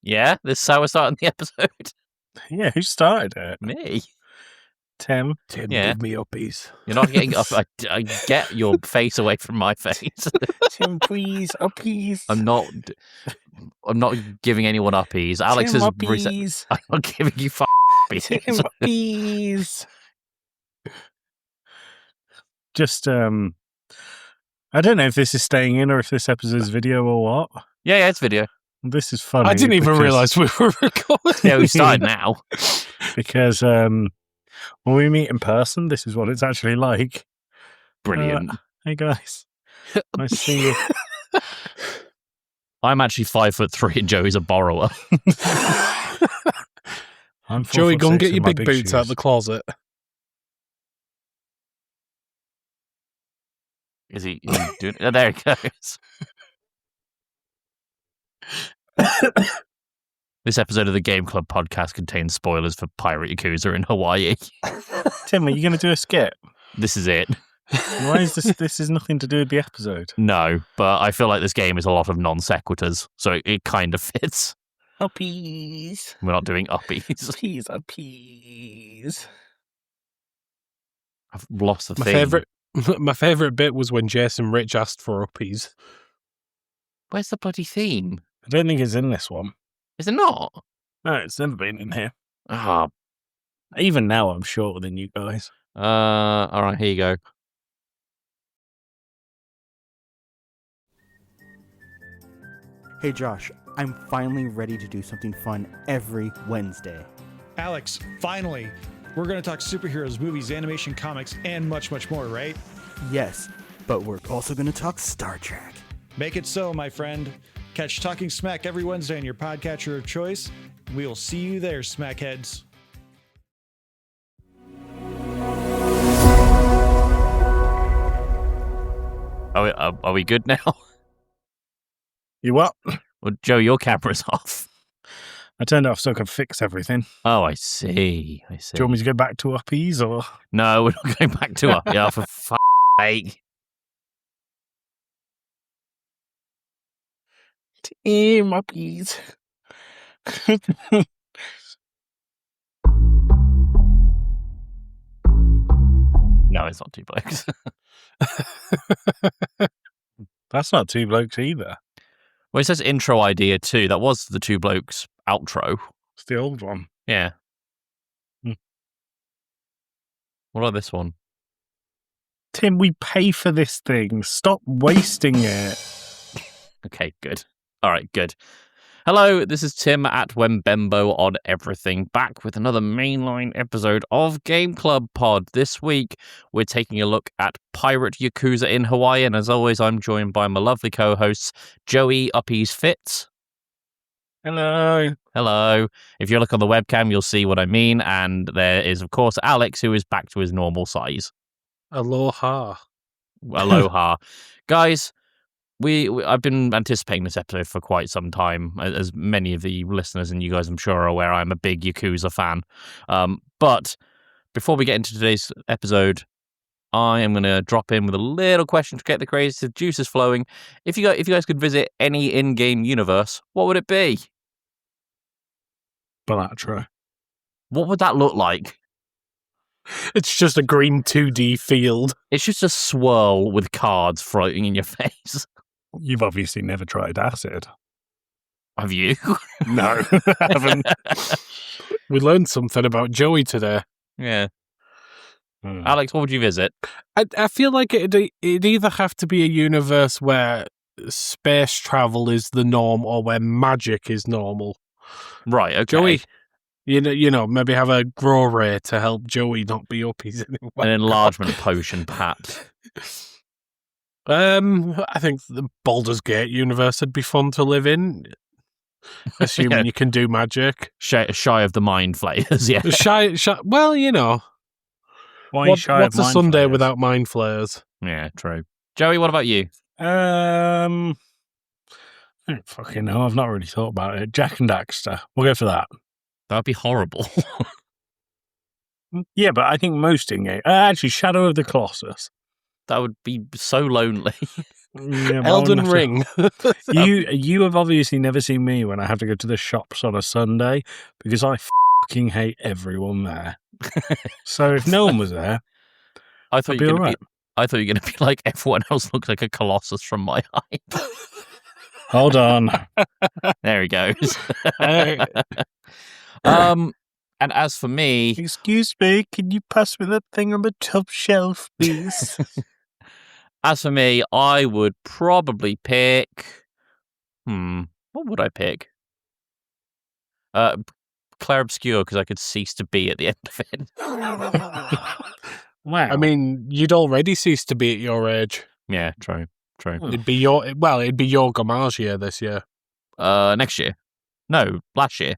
Yeah, this is how we're starting the episode. Yeah, who started it? Me. Tim, Yeah. give me uppies. You're not getting up. I get your face away from my face. Tim, please, uppies. I'm not giving anyone uppies. Alex Tim, is uppies. I'm not giving you uppies. Tim, uppies. Just, I don't know if this is staying in or if this episode's video or what. Yeah, it's video. This is funny. I didn't even realise we were recording. Yeah, we started now. Because when we meet in person, this is what it's actually like. Brilliant. Hey guys, nice to see you. I'm actually 5'3" and Joey's a borrower. I'm Joey, go and get your big boots shoes. out of the closet. Is he doing? Oh, there he goes. This episode of the Game Club podcast contains spoilers for Pirate Yakuza in Hawaii. Tim, are you going to do a skit? This is it. Why is this? This is nothing to do with the episode. No, but I feel like this game is a lot of non sequiturs, so it kind of fits. Uppies. We're not doing uppies. Uppies. I've lost the thing. My favourite bit was when Jason Rich asked for uppies. Where's the bloody theme? I don't think it's in this one. Is it not? No, it's never been in here. Ah, Even now, I'm shorter than you guys. all right, here you go. Hey Josh, I'm finally ready to do something fun every Wednesday. Alex, finally! We're going to talk superheroes, movies, animation, comics, and much, much more, right? Yes, but we're also going to talk Star Trek. Make it so, my friend. Catch Talking Smack every Wednesday on your podcatcher of choice. We'll see you there, Smackheads. Are we good now? You what? Well, Joe, your camera's off. I turned it off so I could fix everything. Oh, I see. Do you want me to go back to uppies or? No, we're not going back to up. Yeah, for fuck's sake. Team uppies. No, it's not two blokes. That's not two blokes either. Well, it says intro idea too. That was the two blokes outro. It's the old one. Yeah. Hmm. What about this one? Tim, we pay for this thing. Stop wasting it. Okay, good. All right, good. Hello, this is Tim at Wembembo on everything, back with another mainline episode of Game Club Pod. This week, we're taking a look at Pirate Yakuza in Hawaii, and as always, I'm joined by my lovely co-hosts, Joey Uppies Fitz. Hello. Hello. If you look on the webcam, you'll see what I mean, and there is, of course, Alex, who is back to his normal size. Aloha. Aloha. Guys, I've been anticipating this episode for quite some time, as many of the listeners and you guys, I'm sure, are aware. I'm a big Yakuza fan. But before we get into today's episode, I am going to drop in with a little question to get the creative juices flowing. If you guys could visit any in-game universe, what would it be? Balatro. What would that look like? It's just a green 2D field. It's just a swirl with cards floating in your face. You've obviously never tried acid. Have you? No, I haven't. We learned something about Joey today. Yeah. Alex, what would you visit? I feel like it'd either have to be a universe where space travel is the norm or where magic is normal. Right, okay. Joey, you know, maybe have a grow ray to help Joey not be uppies anymore. An enlargement potion, perhaps. I think the Baldur's Gate universe would be fun to live in, assuming you can do magic. Shy of the mind flayers, yeah. Shy, well, you know. What's a Sunday without mind flayers? Yeah, true. Joey, what about you? I don't fucking know. I've not really thought about it. Jack and Daxter. We'll go for that. That would be horrible. Yeah, but I think most in-game... actually, Shadow of the Colossus. That would be so lonely. Yeah, but I Elden wouldn't have to- Ring. You have obviously never seen me when I have to go to the shops on a Sunday because I fucking hate everyone there. So if no one was there, I thought I'd you be were all gonna right. be. I thought you were gonna be like everyone else looks like a colossus from my height. Hold on. There he goes. Hey. And as for me, Excuse me, can you pass me that thing on the top shelf, please? I would probably pick. What would I pick? Claire Obscure, because I could cease to be at the end of it. Wow. I mean, you'd already cease to be at your age. Yeah, true. It'd be your Gomage year this year. Next year. No, last year.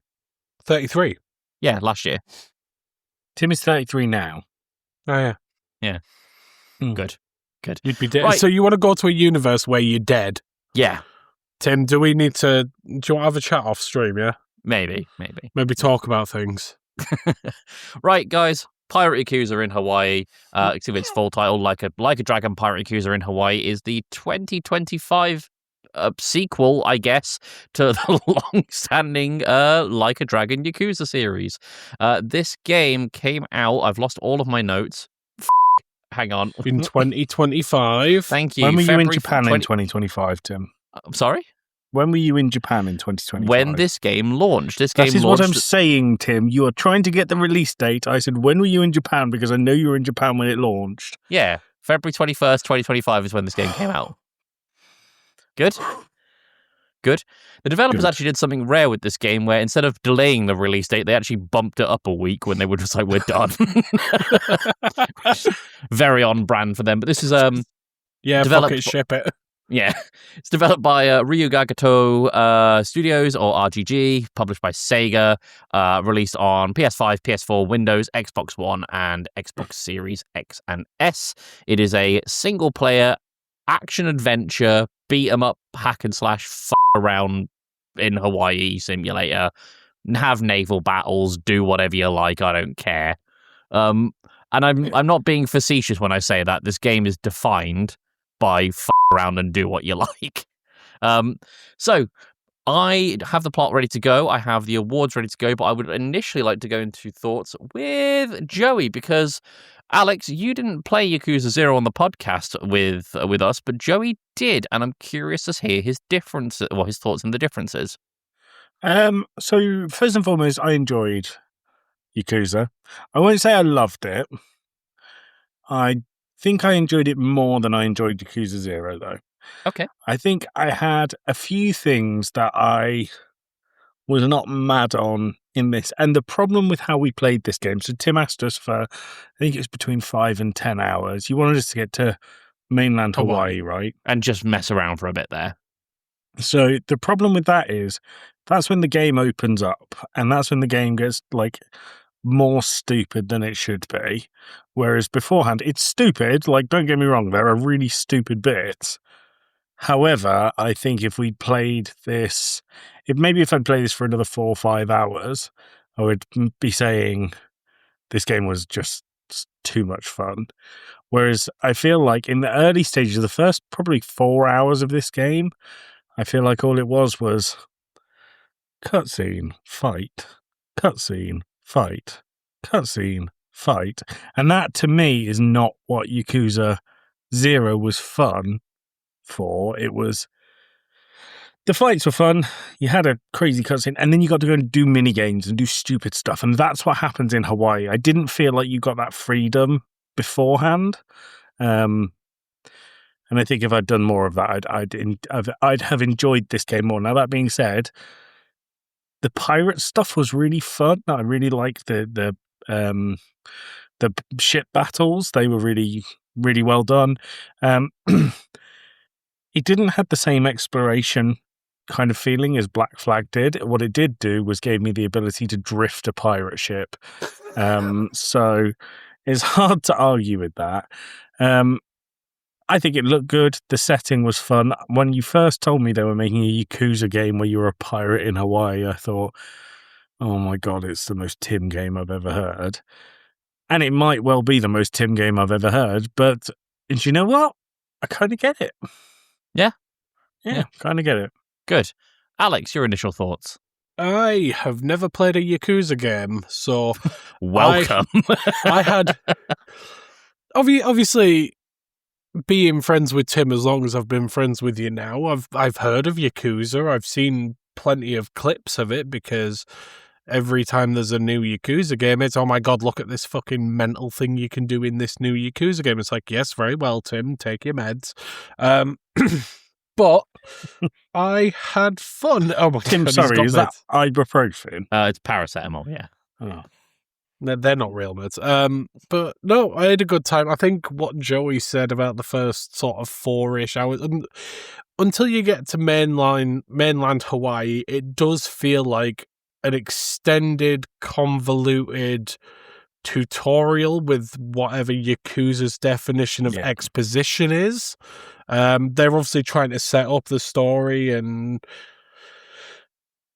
33. Yeah, last year. Tim is 33 now. Oh yeah. Good. You'd be dead. Right. So you want to go to a universe where you're dead? Yeah, Tim, do we need to? Do you want to have a chat off stream? Yeah. maybe. Maybe talk about things. Right, guys. Pirate Yakuza in Hawaii, excuse me, its full title, Like a Dragon Pirate Yakuza in Hawaii, is the 2025 sequel, I guess, to the long-standing Like a Dragon Yakuza series. This game came out, I've lost all of my notes. Hang on. In 2025. Thank you. When were you in February Japan in 2025, Tim? Sorry? When were you in Japan in 2025? When this game launched. This game That is launched. what I'm saying, Tim. You are trying to get the release date. I said, when were you in Japan? Because I know you were in Japan when it launched. Yeah, February 21st, 2025 is when this game came out. Good. The developers actually did something rare with this game where instead of delaying the release date, they actually bumped it up a week when they were just like, we're done. Very on brand for them. But this is Yeah, developed- fuck it, ship it. yeah, it's developed by Ryugagato Studios, or RGG, published by Sega, released on PS5, PS4, Windows, Xbox One, and Xbox Series X and S. It is a single-player action-adventure, beat-em-up, hack-and-slash, around in Hawaii simulator. Have naval battles, do whatever you like, I don't care. And I'm not being facetious when I say that. This game is defined by around and do what you like. So I have the plot ready to go. I have the awards ready to go, but I would initially like to go into thoughts with Joey, because Alex, you didn't play Yakuza 0 on the podcast with us, but Joey did, and I'm curious to hear his his thoughts and the differences. So first and foremost, I enjoyed Yakuza. I won't say I loved it. I think I enjoyed it more than I enjoyed Yakuza 0, though. Okay. I think I had a few things that I was not mad on in this. And the problem with how we played this game, so Tim asked us for, I think it was between 5 and 10 hours. You wanted us to get to mainland Hawaii, right? And just mess around for a bit there. So the problem with that is that's when the game opens up, and that's when the game gets like more stupid than it should be. Whereas beforehand, it's stupid. Like, don't get me wrong, there are really stupid bits. However, I think if we'd played this, if I'd played this for another 4 or 5 hours, I would be saying this game was just too much fun. Whereas I feel like in the early stages of the first probably 4 hours of this game, I feel like all it was cutscene, fight, cutscene, fight, cutscene, fight. And that to me is not what Yakuza 0 was fun for. It was, the fights were fun, you had a crazy cutscene, and then you got to go and do mini games and do stupid stuff, and that's what happens in Hawaii. I didn't feel like you got that freedom beforehand, and I think if I'd done more of that, I'd have enjoyed this game more. Now that being said, the pirate stuff was really fun. I really liked the ship battles. They were really, really well done. It didn't have the same exploration kind of feeling as Black Flag did. What it did do was gave me the ability to drift a pirate ship. So it's hard to argue with that. I think it looked good. The setting was fun. When you first told me they were making a Yakuza game where you were a pirate in Hawaii, I thought, oh my God, it's the most Tim game I've ever heard. And it might well be the most Tim game I've ever heard. But do you know what? I kind of get it. Yeah, kind of get it. Good. Alex, your initial thoughts? I have never played a Yakuza game, so Welcome. I had obviously being friends with Tim as long as I've been friends with you now. I've heard of Yakuza. I've seen plenty of clips of it because every time there's a new Yakuza game, it's, oh my god, look at this fucking mental thing you can do in this new Yakuza game. It's like, yes, very well, Tim, take your meds. But I had fun. Oh my Tim, god, sorry, is that ibuprofen? It's paracetamol, yeah. Oh. They're not real meds. But no, I had a good time. I think what Joey said about the first sort of 4-ish hours, until you get to mainland Hawaii, it does feel like an extended, convoluted tutorial with whatever Yakuza's definition of exposition is. They're obviously trying to set up the story, and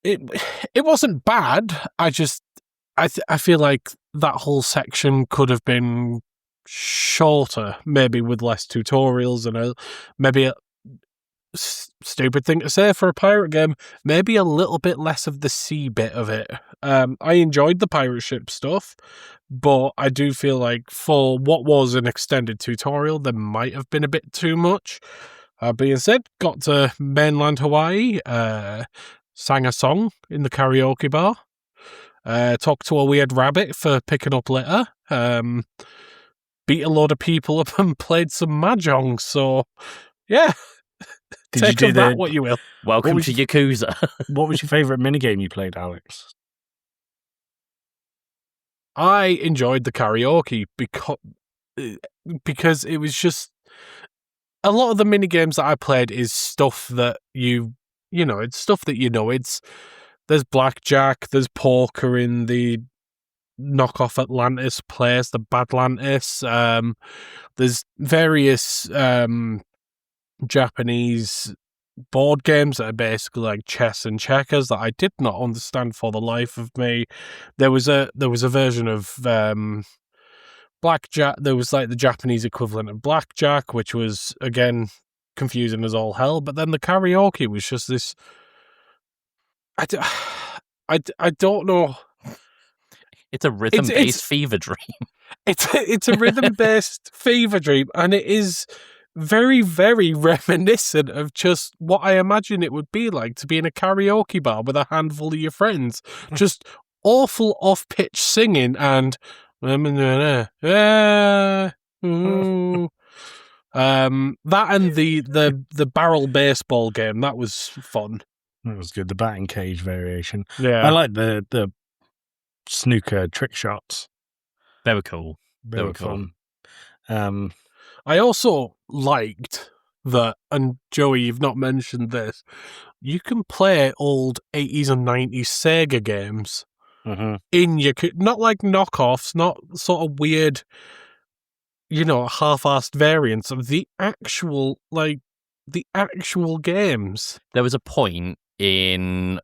it wasn't bad. I feel like that whole section could have been shorter, maybe with less tutorials and maybe a stupid thing to say for a pirate game, maybe a little bit less of the sea bit of it. I enjoyed the pirate ship stuff, but I do feel like for what was an extended tutorial, there might have been a bit too much. Being said, got to mainland Hawaii, sang a song in the karaoke bar, talked to a weird rabbit for picking up litter, beat a load of people up and played some mahjong, so yeah. Take of that what you will. Welcome to Yakuza. What was your favourite minigame you played, Alex? I enjoyed the karaoke because it was just a lot of the minigames that I played is stuff that it's stuff that there's blackjack, there's poker in the knockoff Atlantis place, the Badlantis. There's various Japanese board games that are basically like chess and checkers that I did not understand for the life of me. There was a version of blackjack. There was like the Japanese equivalent of blackjack, which was again confusing as all hell. But then the karaoke was just this. I don't know. It's a rhythm-based fever dream. It's a rhythm-based fever dream, and it is very, very reminiscent of just what I imagine it would be like to be in a karaoke bar with a handful of your friends. Just awful off-pitch singing and that and the barrel baseball game, that was fun. That was good. The batting cage variation. Yeah. I like the snooker trick shots. They were cool. They were cool. Fun. I also liked that, and Joey, you've not mentioned this, you can play old 80s and 90s Sega games in not like knockoffs, not sort of weird, half-assed variants of the actual games. There was a point in,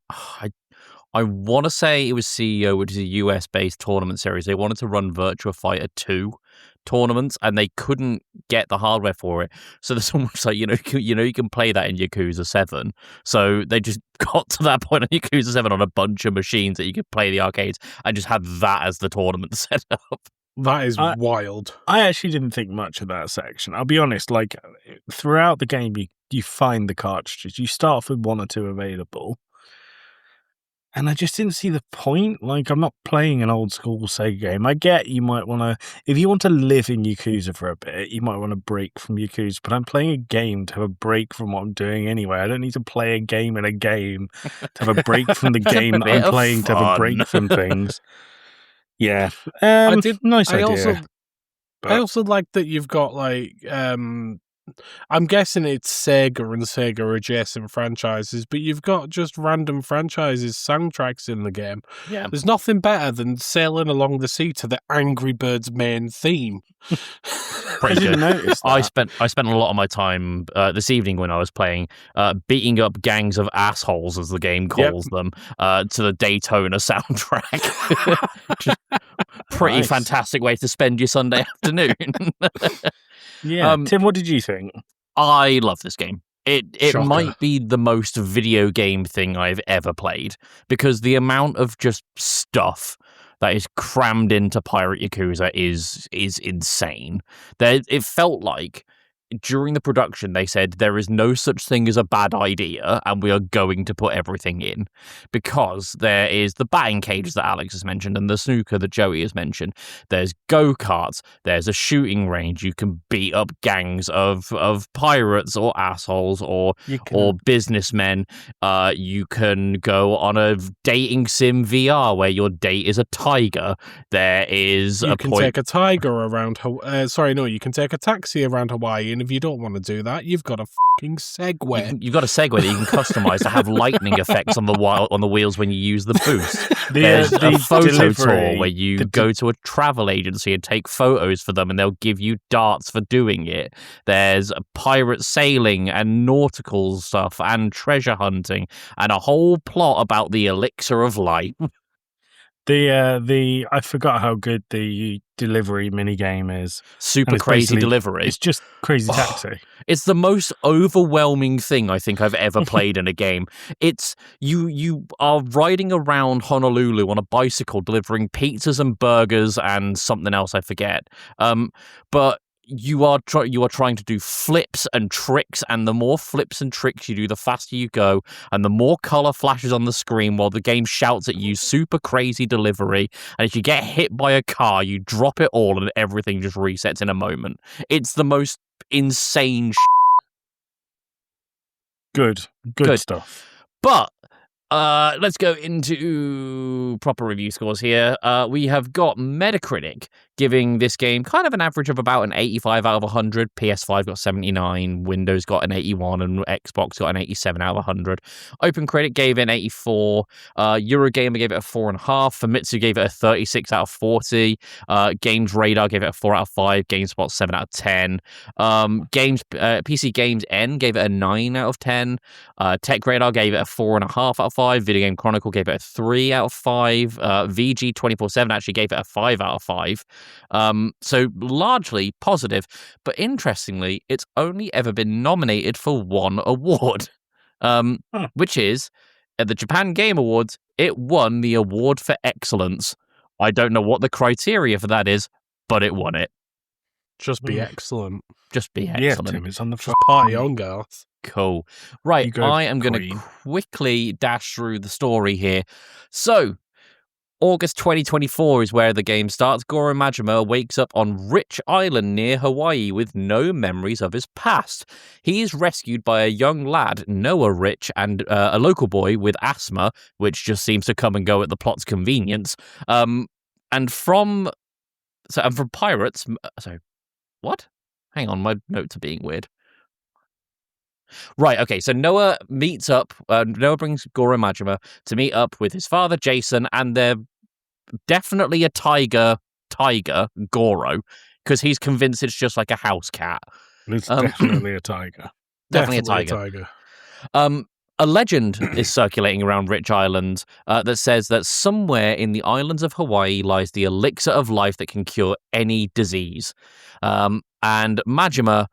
I want to say it was CEO, which is a US-based tournament series. They wanted to run Virtua Fighter 2 tournaments, and they couldn't get the hardware for it. So there's almost like, you can play that in Yakuza 7. So they just got to that point on Yakuza 7 on a bunch of machines that you could play the arcades and just had that as the tournament setup. That is wild. I actually didn't think much of that section. I'll be honest, like throughout the game, you find the cartridges. You start off with 1 or 2 available. And I just didn't see the point. Like, I'm not playing an old school Sega game. I get you might want to, if you want to live in Yakuza for a bit, you might want to break from Yakuza. But I'm playing a game to have a break from what I'm doing anyway. I don't need to play a game in a game to have a break from the game that I'm playing to have a break from things. Yeah. Nice idea. I also like that you've got like I'm guessing it's Sega and Sega adjacent franchises, but you've got just random franchises soundtracks in the game. Yeah. There's nothing better than sailing along the sea to the Angry Birds main theme. I didn't notice that. I spent a lot of my time this evening when I was playing beating up gangs of assholes, as the game calls them, to the Daytona soundtrack. Just pretty fantastic way to spend your Sunday afternoon. Yeah. Tim, what did you think? I love this game. It Shocker. might be the most video game thing I've ever played, because the amount of just stuff that is crammed into Pirate Yakuza is insane. It felt like during the production they said there is no such thing as a bad idea and we are going to put everything in, because there is the batting cages that Alex has mentioned and the snooker that Joey has mentioned. There's go-karts, there's a shooting range, you can beat up gangs of pirates or assholes or businessmen. You can go on a dating sim VR where your date is a tiger. There is you can take a tiger around you can take a taxi around Hawaii, and if you don't want to do that, you've got a fucking Segway. You've got a Segway that you can customize to have lightning effects on the wheels when you use the boost. There's a photo tour where you go to a travel agency and take photos for them, and they'll give you darts for doing it. There's pirate sailing and nautical stuff and treasure hunting and a whole plot about the elixir of life. I forgot how good the delivery minigame is. Super crazy delivery. It's just Crazy Taxi. It's the most overwhelming thing I think I've ever played in a game. It's you are riding around Honolulu on a bicycle delivering pizzas and burgers and something else I forget. But you are trying to do flips and tricks, and the more flips and tricks you do, the faster you go, and the more color flashes on the screen while the game shouts at you super crazy delivery. And if you get hit by a car, you drop it all and everything just resets in a moment. It's the most insane Good stuff. But let's go into proper review scores here. We have got Metacritic giving this game kind of an average of about an 85 out of 100. PS5 got 79, Windows got an 81, and Xbox got an 87 out of 100. OpenCritic gave it an 84. Eurogamer gave it a 4.5. Famitsu gave it a 36 out of 40. Games Radar gave it a 4 out of 5. GameSpot 7 out of 10. PC Games N gave it a 9 out of 10. Tech Radar gave it a 4.5 out of 5. Video Game Chronicle gave it a 3 out of 5. VG 24/7 actually gave it a 5 out of 5. So largely positive, but interestingly, it's only ever been nominated for one award, which is at the Japan Game Awards. It won the award for excellence. I don't know what the criteria for that is, but it won it. Just be excellent. Just be excellent. Yeah, Tim, it's on the party on, girls. Cool. Right, I am going to quickly dash through the story here. So, August 2024 is where the game starts. Goro Majima wakes up on Rich Island near Hawaii with no memories of his past. He is rescued by a young lad, Noah Rich, and a local boy with asthma, which just seems to come and go at the plot's convenience. And from pirates... So, what? Hang on, my notes are being weird. Right, okay, so Noah brings Goro Majima to meet up with his father, Jason, and they're definitely a tiger, Goro, because he's convinced it's just like a house cat. It's definitely a tiger. Definitely a tiger. A legend is circulating around Rich Island that says that somewhere in the islands of Hawaii lies the elixir of life that can cure any disease. And Majima,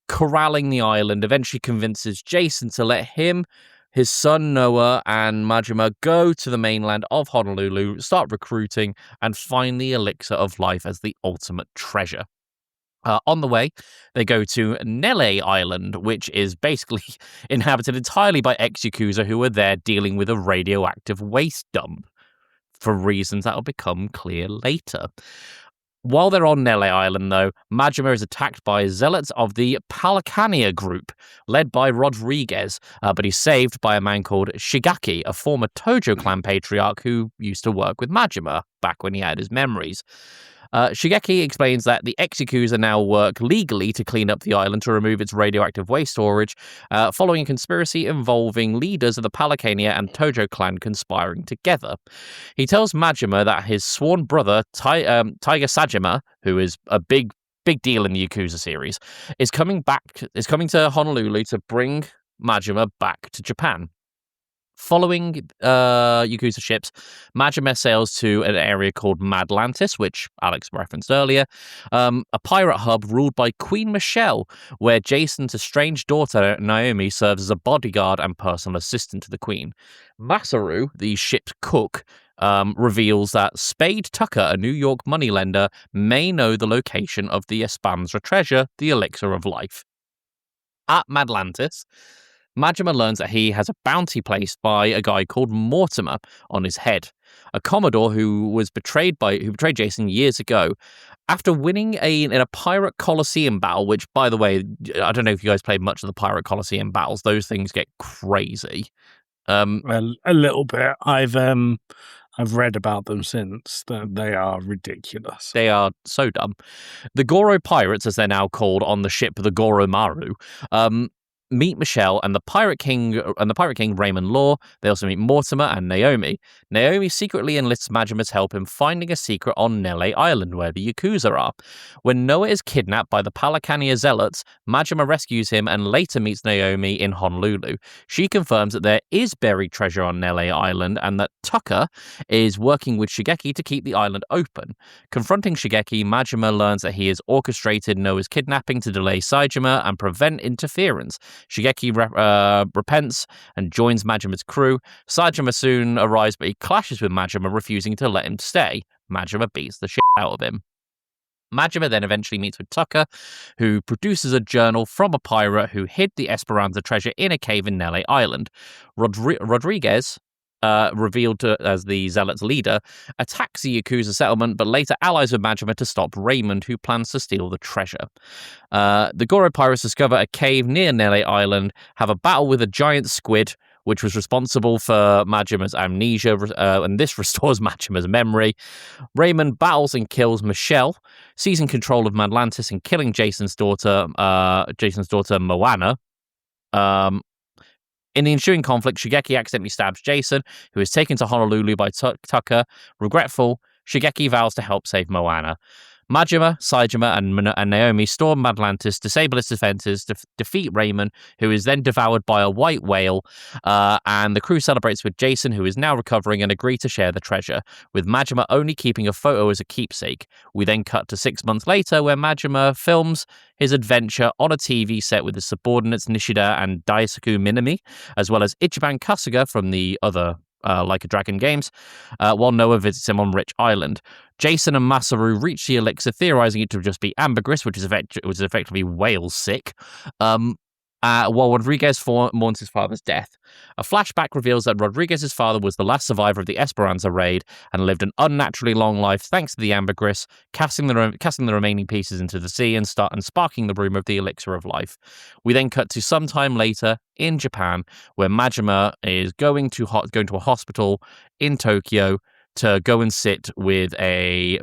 corralling the island, eventually convinces Jason to let him, his son Noah, and Majima go to the mainland of Honolulu, start recruiting, and find the elixir of life as the ultimate treasure. On the way, they go to Nele Island, which is basically inhabited entirely by ex-Yakuza who are there dealing with a radioactive waste dump, for reasons that will become clear later. While they're on Nele Island, though, Majima is attacked by zealots of the Palakania group, led by Rodriguez, but he's saved by a man called Shigaki, a former Tojo clan patriarch who used to work with Majima back when he had his memories. Shigeki explains that the ex-Yakuza now work legally to clean up the island to remove its radioactive waste storage, following a conspiracy involving leaders of the Palakania and Tojo clan conspiring together. He tells Majima that his sworn brother, Taiga Sajima, who is a big deal in the Yakuza series, is coming to Honolulu to bring Majima back to Japan. Following Yakuza ships, Majima sails to an area called Madlantis, which Alex referenced earlier, a pirate hub ruled by Queen Michelle, where Jason's estranged daughter Naomi serves as a bodyguard and personal assistant to the Queen. Masaru, the ship's cook, reveals that Spade Tucker, a New York moneylender, may know the location of the Esperanza treasure, the elixir of life. At Madlantis, Majima learns that he has a bounty placed by a guy called Mortimer on his head, a commodore who betrayed Jason years ago. After winning in a pirate Colosseum battle, which, by the way, I don't know if you guys played much of the pirate Colosseum battles. Those things get crazy. A little bit. I've read about them since. They are ridiculous. They are so dumb. The Goro pirates, as they're now called on the ship, the Goro Maru, meet Michelle and the Pirate King Raymond Law. They also meet Mortimer and Naomi. Naomi secretly enlists Majima's help in finding a secret on Nele Island where the Yakuza are. When Noah is kidnapped by the Palacania zealots, Majima rescues him and later meets Naomi in Honolulu. She confirms that there is buried treasure on Nele Island and that Tucker is working with Shigeki to keep the island open. Confronting Shigeki, Majima learns that he has orchestrated Noah's kidnapping to delay Saejima and prevent interference. Shigeki repents and joins Majima's crew. Saejima soon arrives, but he clashes with Majima, refusing to let him stay. Majima beats the shit out of him. Majima then eventually meets with Tucker, who produces a journal from a pirate who hid the Esperanza treasure in a cave in Nele Island. Rodriguez, revealed as the Zealot's leader, attacks the Yakuza settlement, but later allies with Majima to stop Raymond, who plans to steal the treasure. The Goro pirates discover a cave near Nele Island, have a battle with a giant squid, which was responsible for Majima's amnesia, and this restores Majima's memory. Raymond battles and kills Michelle, seizing control of Madlantis and killing Jason's daughter Moana. In the ensuing conflict, Shigeki accidentally stabs Jason, who is taken to Honolulu by Tucker. Regretful, Shigeki vows to help save Moana. Majima, Saejima, and Naomi storm Madlantis, disable its defenses, defeat Raymond, who is then devoured by a white whale, and the crew celebrates with Jason, who is now recovering, and agree to share the treasure, with Majima only keeping a photo as a keepsake. We then cut to 6 months later, where Majima films his adventure on a TV set with his subordinates Nishida and Daisuke Minami, as well as Ichiban Kasuga from the other Like a Dragon games, while Noah visits him on Rich Island. Jason and Masaru reach the elixir, theorizing it to just be ambergris, which is effectively whale sick, while Rodriguez mourns his father's death. A flashback reveals that Rodriguez's father was the last survivor of the Esperanza raid and lived an unnaturally long life thanks to the ambergris, casting the remaining pieces into the sea and sparking the rumor of the elixir of life. We then cut to some time later in Japan, where Majima is going to a hospital in Tokyo to go and sit with a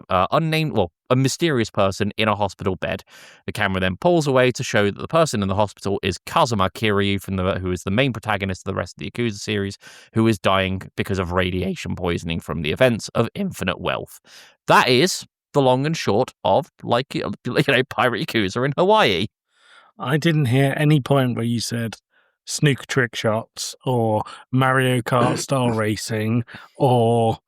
mysterious person in a hospital bed. The camera then pulls away to show that the person in the hospital is Kazuma Kiryu, who is the main protagonist of the rest of the Yakuza series, who is dying because of radiation poisoning from the events of Infinite Wealth. That is the long and short of Pirate Yakuza in Hawaii. I didn't hear any point where you said snooker trick shots or Mario Kart style racing or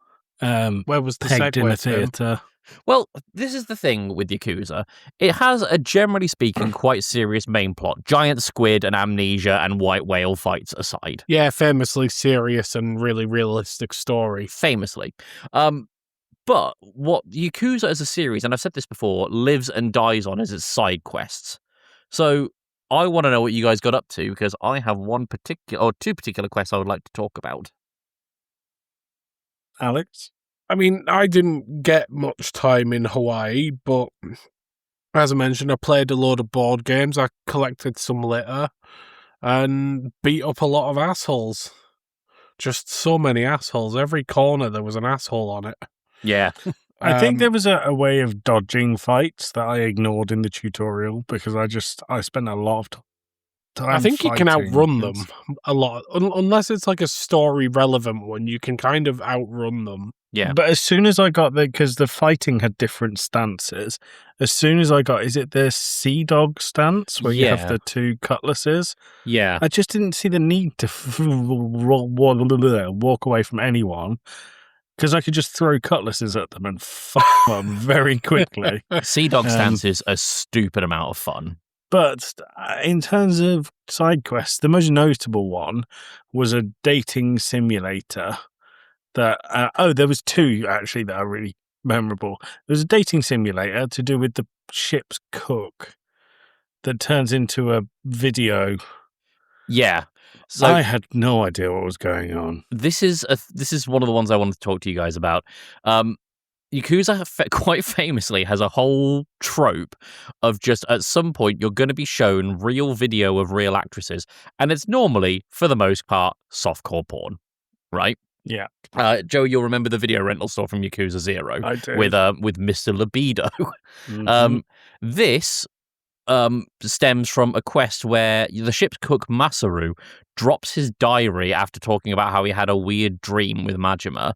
where was the pegged in a segue, Tim? theatre. Well, this is the thing with Yakuza. It has a, generally speaking, quite serious main plot. Giant squid and amnesia and white whale fights aside. Yeah, famously serious and really realistic story. Famously. But what Yakuza as a series, and I've said this before, lives and dies on is its side quests. So I want to know what you guys got up to, because I have two particular quests I would like to talk about. Alex? I mean, I didn't get much time in Hawaii, but as I mentioned, I played a load of board games, I collected some litter, and beat up a lot of assholes. Just so many assholes. Every corner there was an asshole on it. Yeah. I think there was a way of dodging fights that I ignored in the tutorial because I spent a lot of time. I think you can outrun against them a lot. Unless it's like a story relevant one, you can kind of outrun them. Yeah. But as soon as I got because the fighting had different stances, as soon as I got, is it the Sea Dog stance where you have Yeah. the two cutlasses? Yeah. I just didn't see the need to walk away from anyone because I could just throw cutlasses at them and fuck them very quickly. Sea Dog stance is a stupid amount of fun. But in terms of side quests, the most notable one was a dating simulator. That there was two actually that are really memorable. There was a dating simulator to do with the ship's cook that turns into a video. Yeah. So I had no idea what was going on. this is one of the ones I wanted to talk to you guys about. Yakuza quite famously has a whole trope of just at some point you're going to be shown real video of real actresses, and it's normally, for the most part, softcore porn, right? Yeah. Joe, you'll remember the video rental store from Yakuza 0 I do. with Mr. Libido. Mhm. This stems from a quest where the ship's cook Masaru drops his diary after talking about how he had a weird dream with Majima.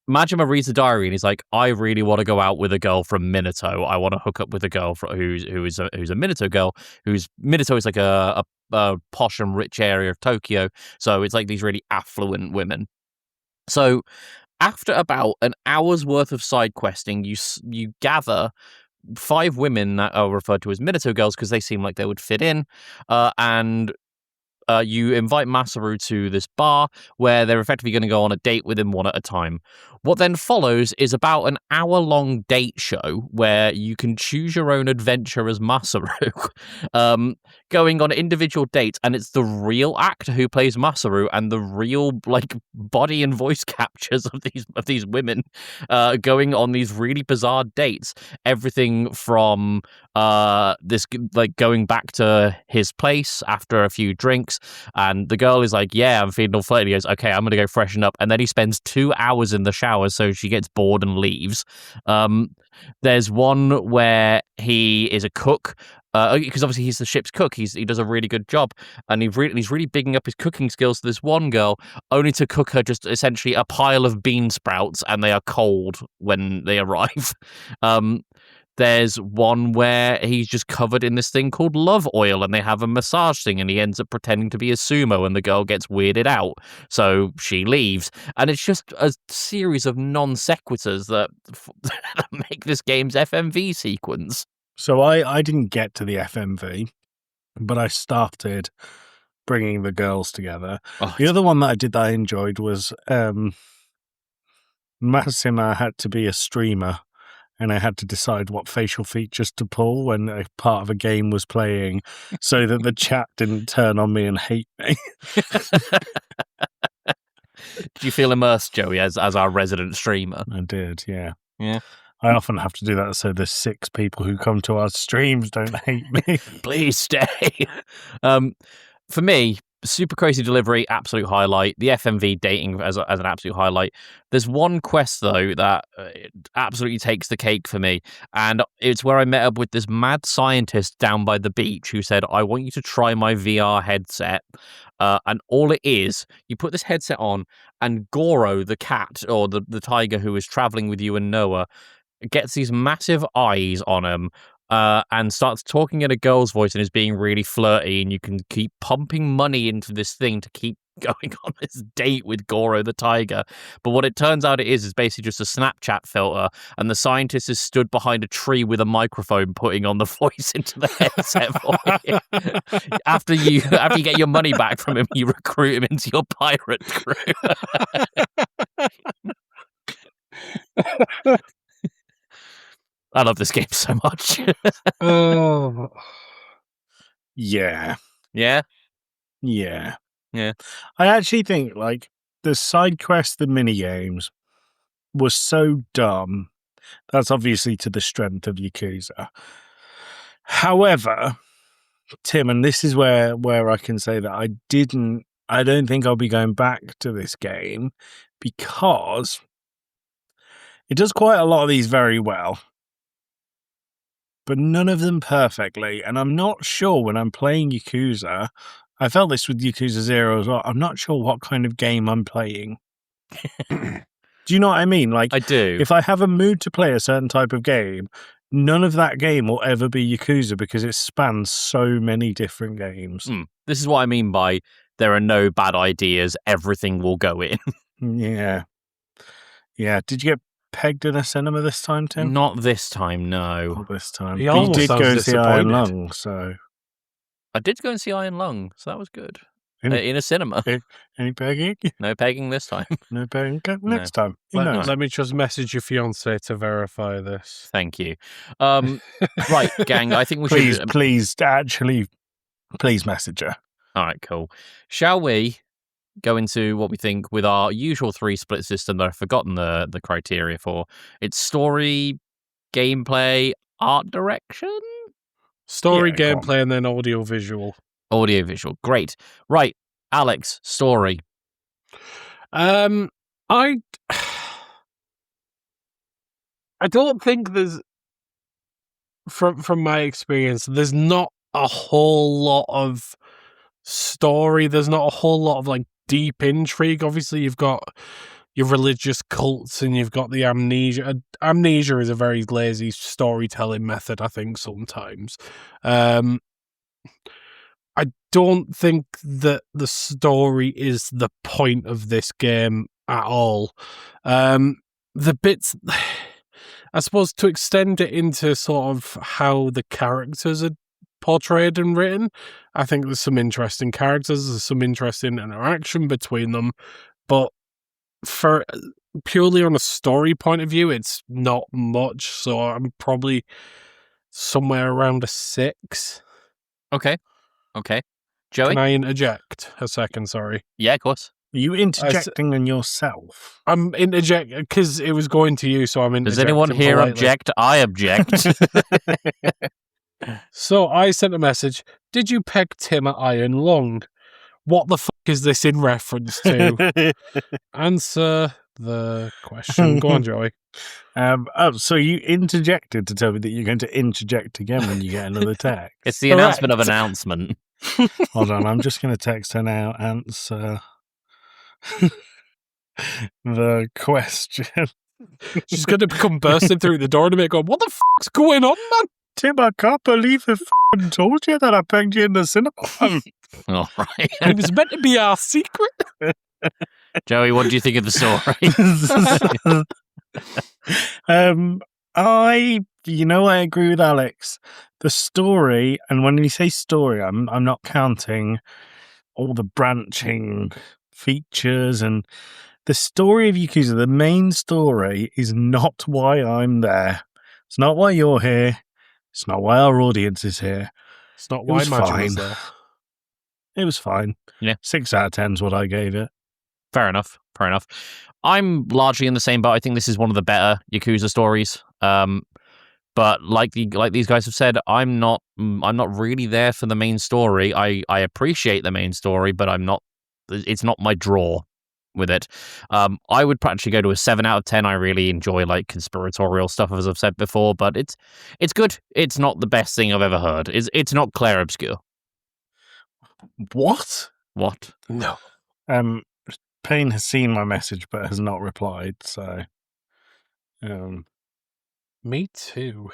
Majima reads the diary and he's like, "I really want to go out with a girl from Minato. I want to hook up with a girl who's a Minato girl. Minato is like a posh and rich area of Tokyo, so it's like these really affluent women." So after about an hour's worth of side questing, you gather 5 women that are referred to as Minato girls because they seem like they would fit in, and you invite Masaru to this bar where they're effectively going to go on a date with him one at a time. What then follows is about an hour-long date show where you can choose your own adventure as Masaru, going on individual dates, and it's the real actor who plays Masaru and the real body and voice captures of these women going on these really bizarre dates. Everything from this going back to his place after a few drinks, and the girl is like, "Yeah, I'm feeling all flirty." He goes, "Okay, I'm gonna go freshen up," and then he spends 2 hours in the shower, so she gets bored and leaves. There's one where he is a cook, because obviously he's the ship's cook. He does a really good job, and he's really bigging up his cooking skills to this one girl, only to cook her just essentially a pile of bean sprouts, and they are cold when they arrive. There's one where he's just covered in this thing called love oil, and they have a massage thing, and he ends up pretending to be a sumo, and the girl gets weirded out, so she leaves. And it's just a series of non sequiturs that make this game's FMV sequence. So I didn't get to the FMV, but I started bringing the girls together. Oh, The other one that I did that I enjoyed was Masima had to be a streamer, and I had to decide what facial features to pull when a part of a game was playing so that the chat didn't turn on me and hate me. Do you feel immersed, Joey, as our resident streamer? I did, yeah. Yeah. I often have to do that so the 6 people who come to our streams don't hate me. Please stay. For me, super crazy delivery, absolute highlight. The FMV dating as an absolute highlight. There's one quest though that absolutely takes the cake for me, and it's where I met up with this mad scientist down by the beach who said, "I want you to try my VR headset." And all it is, you put this headset on, and Goro, the cat or the tiger who is traveling with you and Noah, gets these massive eyes on him. And starts talking in a girl's voice and is being really flirty, and you can keep pumping money into this thing to keep going on this date with Goro the tiger. But what it turns out it is basically just a Snapchat filter, and the scientist is stood behind a tree with a microphone putting on the voice into the headset for you. After you get your money back from him, you recruit him into your pirate crew. I love this game so much. Oh, Yeah. Yeah? Yeah. Yeah. I actually think, the side quests, the mini games, was so dumb. That's obviously to the strength of Yakuza. However, Tim, and this is where I can say that I don't think I'll be going back to this game because it does quite a lot of these very well, but none of them perfectly. And I'm not sure when I'm playing Yakuza, I felt this with Yakuza 0 as well, I'm not sure what kind of game I'm playing. Do you know what I mean? Like, I do. if I have a mood to play a certain type of game, none of that game will ever be Yakuza because it spans so many different games. This is what I mean by there are no bad ideas. Everything will go in. Yeah. Yeah. Did you get pegged in a cinema this time, Tim? Not this time, no. Not this time. He But you almost did sounds go and see Iron disappointed. Lung, so... I did go and see Iron Lung, so that was good. Any- In a cinema. Any pegging? No pegging this time. No pegging? Okay, next time. Who knows? Let me just message your fiance to verify this. Thank you. Right, gang, I think we should... Please message her. All right, cool. Shall we go into what we think with our usual 3 split system that I've forgotten the criteria for? It's story, gameplay, art direction? Story, Yeah, go on. gameplay, and then audio visual. Audio visual. Great. Right, Alex, story. I don't think there's from my experience, there's not a whole lot of story. There's not a whole lot of like deep intrigue. Obviously, you've got your religious cults and you've got the amnesia. Amnesia is a very lazy storytelling method, I think, sometimes. I don't think that the story is the point of this game at all. The bits, I suppose, to extend it into sort of how the characters are portrayed and written, I think there's some interesting characters, there's some interesting interaction between them, but for purely on a story point of view, it's not much, so I'm probably somewhere around a 6. Okay. Joey? Can I interject a second? Sorry. Yeah, of course. Are you interjecting on yourself? I'm interjecting because it was going to you, so I'm interjecting. Does anyone here politely. object? I object. So I sent a message. Did you peg Tim at Iron Lung? What the fuck is this in reference to? Answer the question. Go on, Joey. So you interjected to tell me that you're going to interject again when you get another text. It's the announcement of announcement. Hold on, I'm just going to text her now. Answer the question. She's going to come bursting through the door in a minute going, what the fuck's going on, man? Tim, I can't believe I f***ing told you that I pegged you in the cinema. All right. It was meant to be our secret. Joey, what do you think of the story? I agree with Alex. The story, and when you say story, I'm not counting all the branching features and the story of Yakuza. The main story is not why I'm there. It's not why you're here. It's not why our audience is here. It's not why was Majima's fine. there. It was fine. Yeah. 6 out of 10 is what I gave it. Fair enough. I'm largely in the same boat. I think this is one of the better Yakuza stories. But like these guys have said, I'm not really there for the main story. I appreciate the main story, but it's not my draw with it. I would actually go to a 7 out of 10. I really enjoy like conspiratorial stuff, as I've said before, but it's good. It's not the best thing I've ever heard. It's not Claire Obscure. What? No. Payne has seen my message but has not replied, so Me too.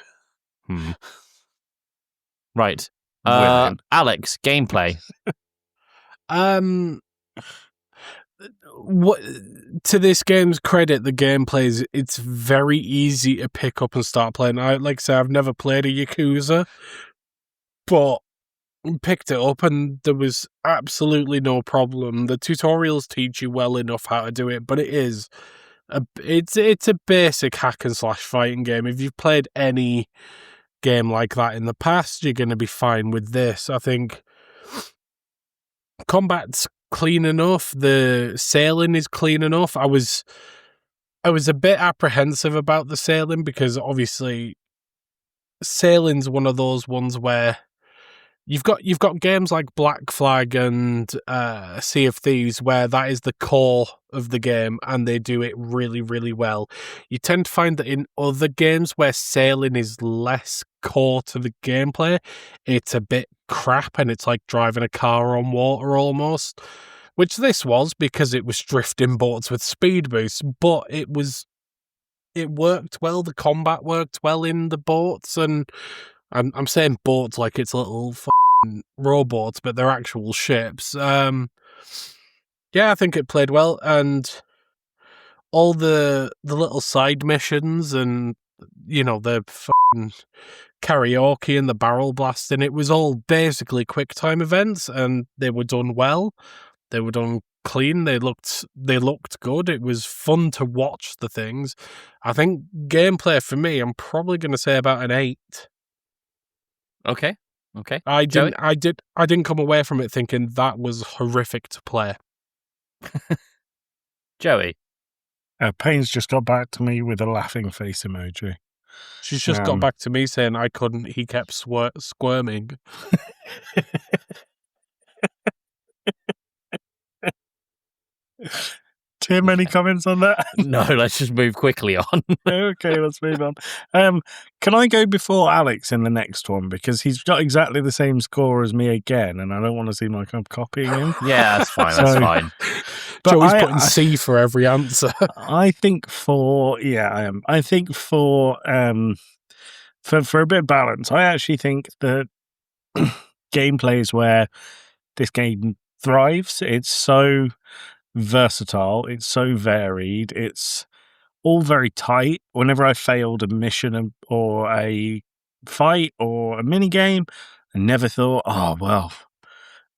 Right. Women. Alex, gameplay. What, to this game's credit, the gameplay it's very easy to pick up and start playing. Like I say, I've never played a Yakuza, but picked it up and there was absolutely no problem. The tutorials teach you well enough how to do it, but it's a basic hack and slash fighting game. If you've played any game like that in the past, you're going to be fine with this. I think combat's clean enough. The sailing is clean enough. I was a bit apprehensive about the sailing because obviously sailing's one of those ones where you've got games like Black Flag and Sea of Thieves where that is the core of the game and they do it really, really well. You tend to find that in other games where sailing is less core to the gameplay, it's a bit crap and it's like driving a car on water almost. which this was because it was drifting boats with speed boosts, but it worked well. The combat worked well in the boats, and I'm saying boats like it's little rowboats, but they're actual ships. Yeah, I think it played well, and all the little side missions and the karaoke and the barrel blasting, it was all basically quick time events, and they were done well. They were done clean. They looked good. It was fun to watch the things. I think gameplay for me, I'm probably going to say about an 8. Okay. I Joey? didn't come away from it thinking that was horrific to play. Joey? Payne's just got back to me with a laughing face emoji. She's just got back to me saying I couldn't. He kept squirming. Tim, any comments on that? No, let's just move quickly on. Okay, let's move on. Can I go before Alex in the next one? Because he's got exactly the same score as me again, and I don't want to seem like I'm copying him. Yeah, that's fine. That's fine. But Joey's putting C for every answer. I think I am. I think for a bit of balance, I actually think that gameplay is where this game thrives. It's so versatile, it's so varied, it's all very tight. Whenever I failed a mission or a fight or a mini game, I never thought,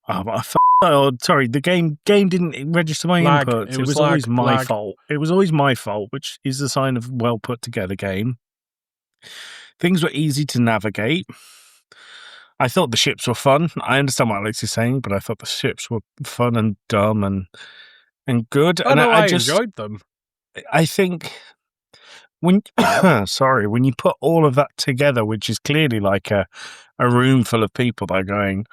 the game didn't register my inputs. It was always my fault. It was always my fault, which is a sign of well put together game. Things were easy to navigate. I thought the ships were fun. I understand what Alex is saying, but I thought the ships were fun and dumb and good. I enjoyed them. I think when when you put all of that together, which is clearly like a room full of people that are going,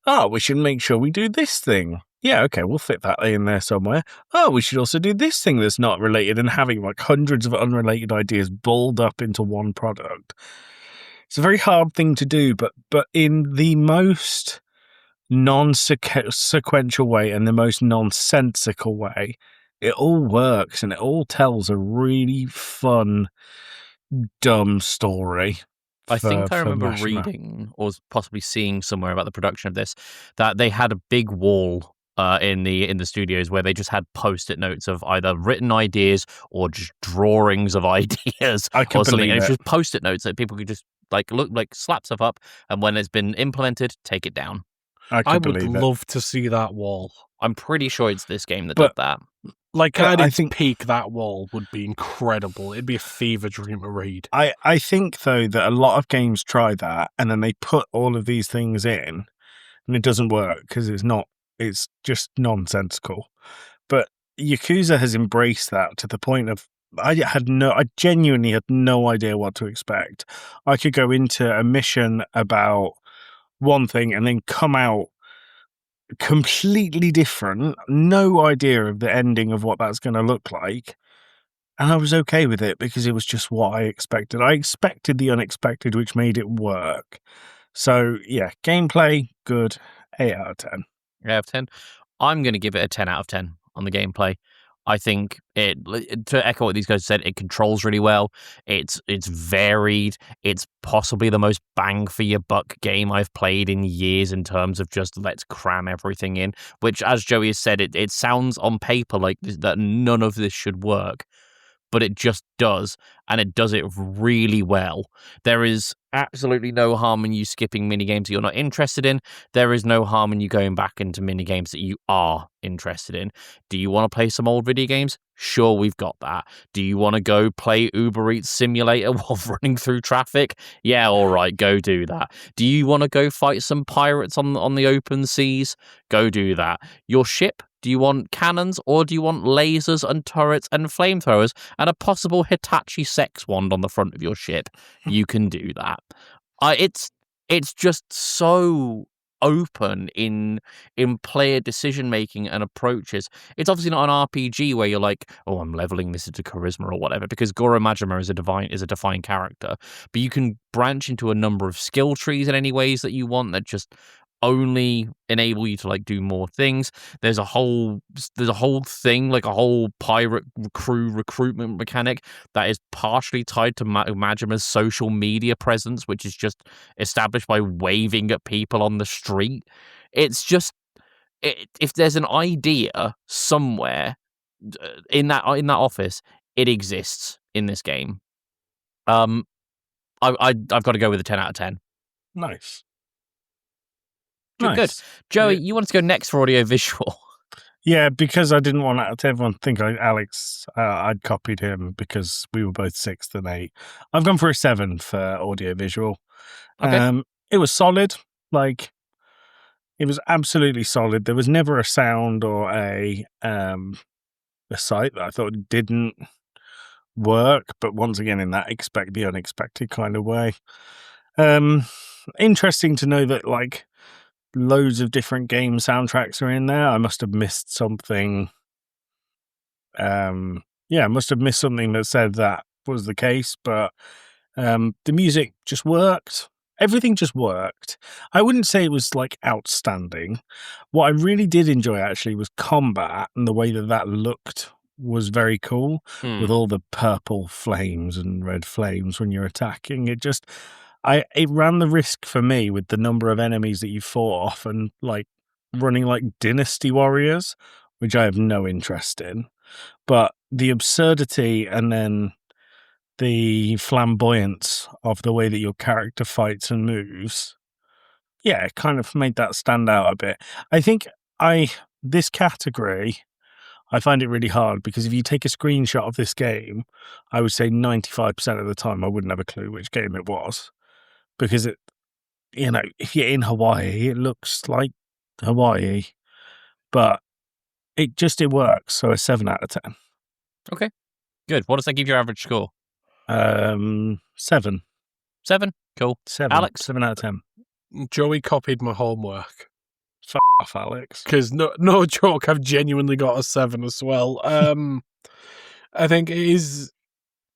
oh, we should make sure we do this thing. Yeah, okay, we'll fit that in there somewhere. Oh, we should also do this thing that's not related, and having like hundreds of unrelated ideas balled up into one product. It's a very hard thing to do, but in the most non-sequential way and the most nonsensical way, it all works and it all tells a really fun, dumb story. I think I remember reading or possibly seeing somewhere about the production of this that they had a big wall in the studios where they just had post-it notes of either written ideas or just drawings of ideas or something. And it was just post-it notes that people could just slap stuff up, and when it's been implemented, take it down. I would love to see that wall. I'm pretty sure it's this game that did that. I think peak that wall would be incredible. It'd be a fever dream to read. I think though that a lot of games try that and then they put all of these things in and it doesn't work because it's just nonsensical. But Yakuza has embraced that to the point of I genuinely had no idea what to expect. I could go into a mission about one thing and then come out completely different, no idea of the ending of what that's going to look like, and I was okay with it because it was just what I expected. I expected the unexpected, which made it work. So yeah, gameplay good, 8 out of 10. 8 out of 10. I'm going to give it a 10 out of 10 on the gameplay. I think to echo what these guys said, it controls really well. It's varied. It's possibly the most bang for your buck game I've played in years in terms of just let's cram everything in, which, as Joey has said, it sounds on paper like that none of this should work, but it just does, and it does it really well. There is absolutely no harm in you skipping minigames that you're not interested in. There is no harm in you going back into minigames that you are interested in. Do you want to play some old video games? Sure, we've got that. Do you want to go play Uber Eats Simulator while running through traffic? Yeah, all right, go do that. Do you want to go fight some pirates on the open seas? Go do that. Your ship? Do you want cannons, or do you want lasers and turrets and flamethrowers and a possible Hitachi sex wand on the front of your ship? You can do that. It's just so open in player decision making and approaches. It's obviously not an RPG where you're like, oh, I'm leveling this into charisma or whatever, because Goro Majima is a defined character. But you can branch into a number of skill trees in any ways that you want that just only enable you to like do more things. There's a whole thing, like a whole pirate crew recruitment mechanic that is partially tied to Majima's social media presence, which is just established by waving at people on the street. It's just if there's an idea somewhere in that office, it exists in this game. I've got to go with a 10 out of 10. Nice. Good. Joey, you wanted to go next for audio visual. Yeah, because I didn't want everyone to think I'd copied him because we were both 6th and 8. I've gone for a 7 for audio visual. Okay. It was solid. Like, it was absolutely solid. There was never a sound or a sight that I thought didn't work, but once again, in that expect the unexpected kind of way. Interesting to know that, like, loads of different game soundtracks are in there. I must have missed something. I must have missed something that said that was the case, but the music just worked. Everything just worked. I wouldn't say it was like outstanding. What I really did enjoy actually was combat, and the way that looked was very cool with all the purple flames and red flames when you're attacking. It ran the risk for me with the number of enemies that you fought off and like running like Dynasty Warriors, which I have no interest in. But the absurdity and then the flamboyance of the way that your character fights and moves, yeah, it kind of made that stand out a bit. I think this category, I find it really hard because if you take a screenshot of this game, I would say 95% of the time I wouldn't have a clue which game it was. Because if you're in Hawaii, it looks like Hawaii, but it works. So a 7 out of 10. Okay, good. What does that give your average score? 7. 7. Cool. 7. Alex? 7 out of 10. Joey copied my homework. F off, Alex. Because no joke, I've genuinely got a 7 as well. I think it is,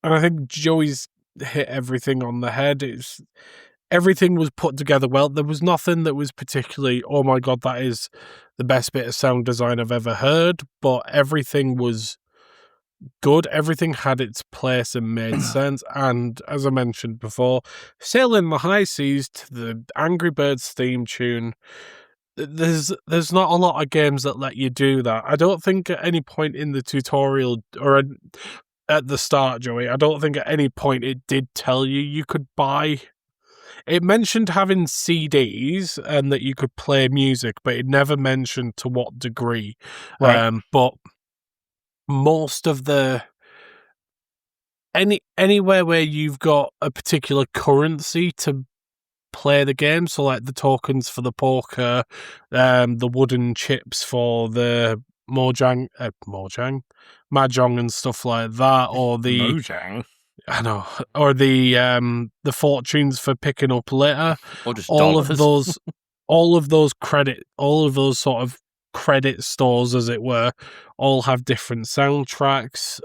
and I think Joey's hit everything on the head. Everything was put together well. There was nothing that was particularly, oh my god, that is the best bit of sound design I've ever heard, but everything was good. Everything had its place and made sense. And as I mentioned before, sailing the high seas to the Angry Birds theme tune, there's not a lot of games that let you do that. I don't think at any point in the tutorial or at the start, Joey, I don't think at any point it did tell you could buy. It mentioned having CDs and that you could play music, but it never mentioned to what degree. Right. But most of anywhere where you've got a particular currency to play the game, so like the tokens for the poker, the wooden chips for the mahjong and stuff like that, or the Mojang. I know, or the fortunes for picking up litter. Or just all dollars. of those, all of those sort of credit stores, as it were, all have different soundtracks.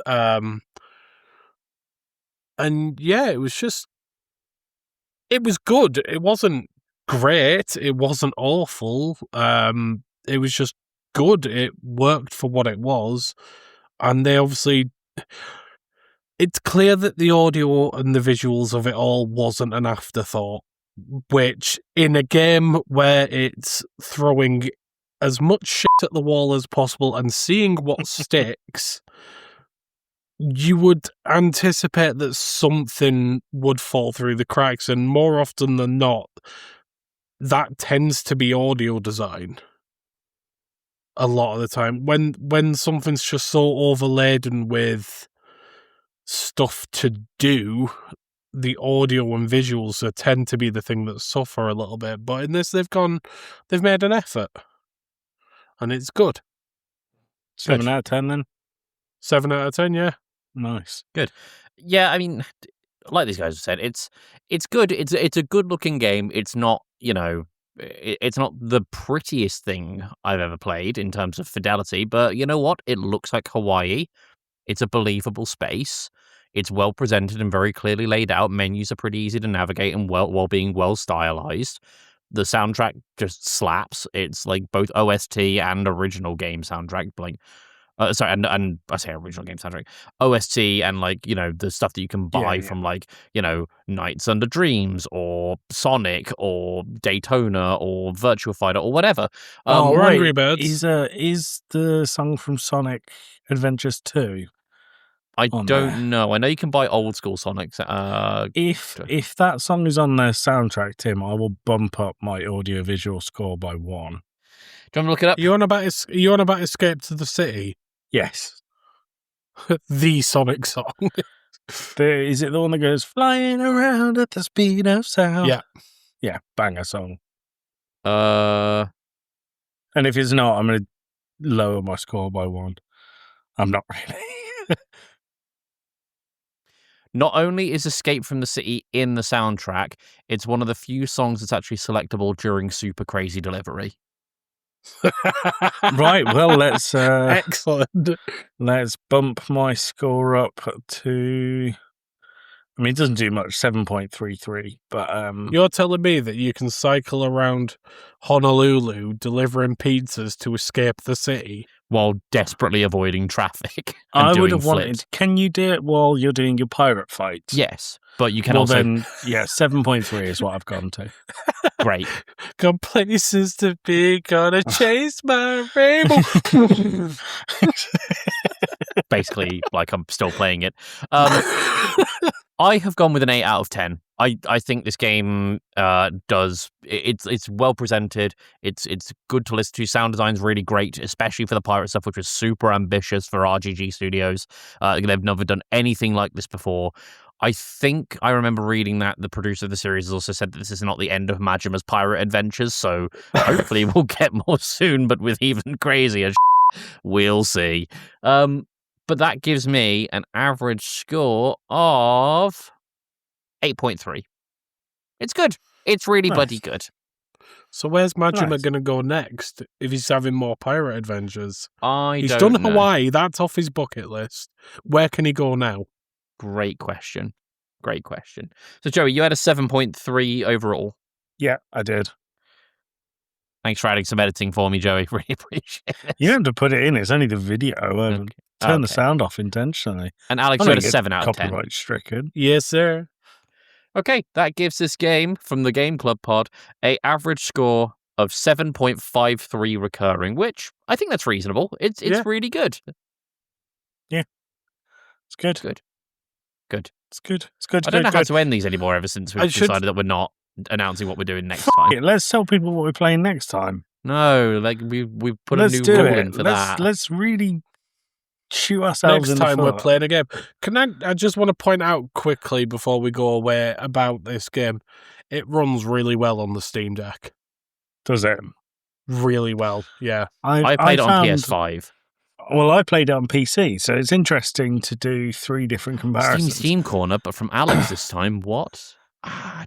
And yeah, it was good. It wasn't great. It wasn't awful. It was just good. It worked for what it was, and they obviously. It's clear that the audio and the visuals of it all wasn't an afterthought, which in a game where it's throwing as much shit at the wall as possible and seeing what sticks, you would anticipate that something would fall through the cracks, and more often than not, that tends to be audio design. A lot of the time, when something's just so overladen with stuff to do, the audio and visuals tend to be the thing that suffer a little bit. But in this, they've made an effort, and it's good. 7 out of 10 then? 7 out of 10, yeah. Nice. Good. Yeah, I mean, like these guys have said, it's good. It's a good looking game. It's not, it's not the prettiest thing I've ever played in terms of fidelity, but you know what? It looks like Hawaii. It's a believable space. It's well presented and very clearly laid out. Menus are pretty easy to navigate and while being well stylized. the soundtrack just slaps. It's like both OST and original game soundtrack. Like, sorry, and I say original game soundtrack, OST, and like the stuff that you can buy from like Nights Under Dreams or Sonic or Daytona or Virtua Fighter or whatever. Or wait, Angry Birds. Is the song from Sonic Adventures 2? I on don't there? know. I know you can buy old school Sonics. If that song is on their soundtrack, Tim, I will bump up my audio visual score by 1. Do you want to look it up? You on about Escape to the City? Yes. The Sonic song. Is it the one that goes flying around at the speed of sound? Yeah. Yeah, banger song. Uh, And if it's not, I'm going to lower my score by 1. I'm not really. Not only is Escape from the City in the soundtrack, it's one of the few songs that's actually selectable during Super Crazy Delivery. Right, well, let's Excellent. let's bump my score up to. I mean, it doesn't do much, 7.33, but You're telling me that you can cycle around Honolulu delivering pizzas to escape the city? While desperately avoiding traffic. And I would doing have wanted. flips. Can you do it while you're doing your pirate fights? Yes, but you can Well, also. then, yeah, 7.3 is what I've gone to. Great. Got places to be, gonna chase my rainbow. Basically, like I'm still playing it. I have gone with an 8 out of 10. I think this game does. It's well presented. It's good to listen to. Sound design's really great, especially for the pirate stuff, which was super ambitious for RGG Studios. They've never done anything like this before. I think I remember reading that the producer of the series has also said that this is not the end of Majima's pirate adventures, so hopefully we'll get more soon, but with even crazier we'll see. But that gives me an average score of 8.3. It's good. It's really Nice. bloody good. So where's Majima Nice. going to go next if he's having more pirate adventures? He's don't done know. Hawaii. That's off his bucket list. Where can he go now? Great question. So, Joey, you had a 7.3 overall. Yeah, I did. Thanks for adding some editing for me, Joey. Really appreciate it. You don't have to put it in. It's only the video. Turn the Okay. sound off intentionally. And Alex, I you had a don't get 7 out of 10. Copyright stricken. Yes, sir. Okay, that gives this game from the Game Club pod a average score of 7.53 recurring, which I think that's reasonable. It's Yeah. really good. It's good. Good. It's good. It's good. I don't know how good. to end these anymore ever since I we've should- decided that we're not announcing what we're doing next Fuck time. it, let's tell people what we're playing next time. No, like we've put Let's a new do rule it. in for let's, that. Let's really shoot ourselves Next in the time we're foot. playing a game. I just want to point out quickly before we go away about this game. It runs really well on the Steam Deck. Does it? Really well, yeah. I played it on found- PS5. Well, I played it on PC, so it's interesting to do 3 different comparisons. Steam Corner, but from Alex this time. What? I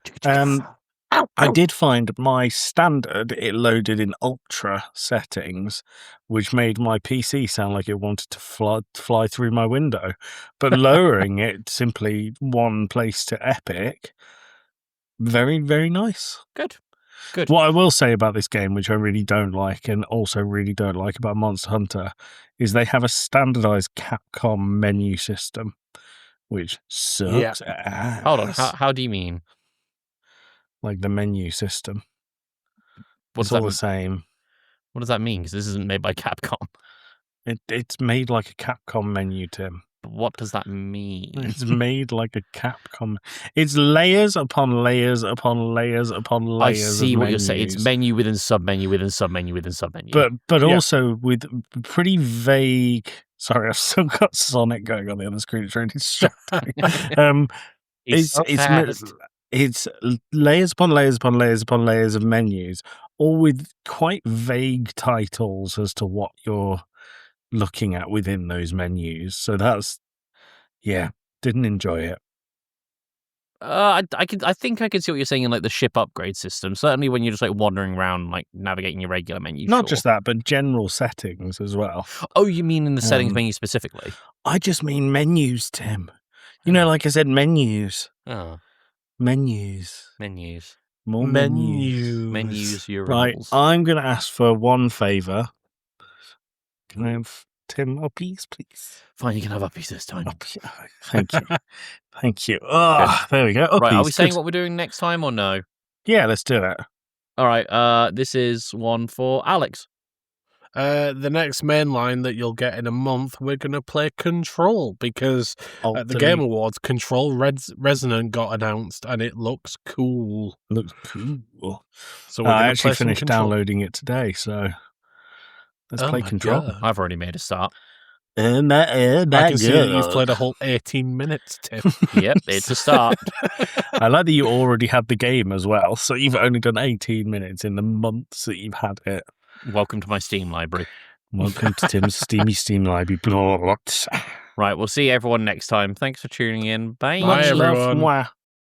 did find my standard, it loaded in ultra settings, which made my PC sound like it wanted to fly through my window. But lowering it simply one place to epic, very, very nice. Good. What I will say about this game, which I really don't like, and also really don't like about Monster Hunter, is they have a standardized Capcom menu system, which sucks ass. Hold on. How do you mean? Like the menu system. What It's does all that the same. What does that mean? Because this isn't made by Capcom. It's made like a Capcom menu, Tim. But what does that mean? It's made like a Capcom. It's layers upon layers upon layers upon I layers. see of what you're saying. It's menus. menu within submenu within submenu within submenu. But Yeah. also with pretty vague. Sorry, I've still got Sonic going on the other screen. It's really distracting. It's layers upon layers upon layers upon layers of menus, all with quite vague titles as to what you're looking at within those menus. So didn't enjoy it. I think I can see what you're saying in like the ship upgrade system. Certainly when you're just like wandering around, like navigating your regular menu. Not sure. just that, but general settings as well. Oh, you mean in the settings Um, menu specifically? I just mean menus, Tim. You know, like I said, menus. Oh, Menus. menus. More menus. Menus, urinals. Right, I'm going to ask for one favour. Can I have 10 uppies, please? Fine, you can have uppies this time. Thank you. Thank you. Oh, there we go. Uppies, Right, are we saying good. what we're doing next time or no? Yeah, let's do it. All right, this is one for Alex. The next main line that you'll get in a month, we're going to play Control because at the Game Awards, Control Resonant got announced and it looks cool. Looks cool. So we're I gonna actually play some finished Control. downloading it today, so let's Oh play my Control. God. I've already made a start. I can see that you've played a whole 18 minutes, Tim. Yep, it's a start. I like that you already had the game as well, so you've only done 18 minutes in the months that you've had it. Welcome to my Steam library. Welcome to Tim's Steam library. Right, we'll see everyone next time. Thanks for tuning in. Bye. Bye, Much love. everyone. Mwah.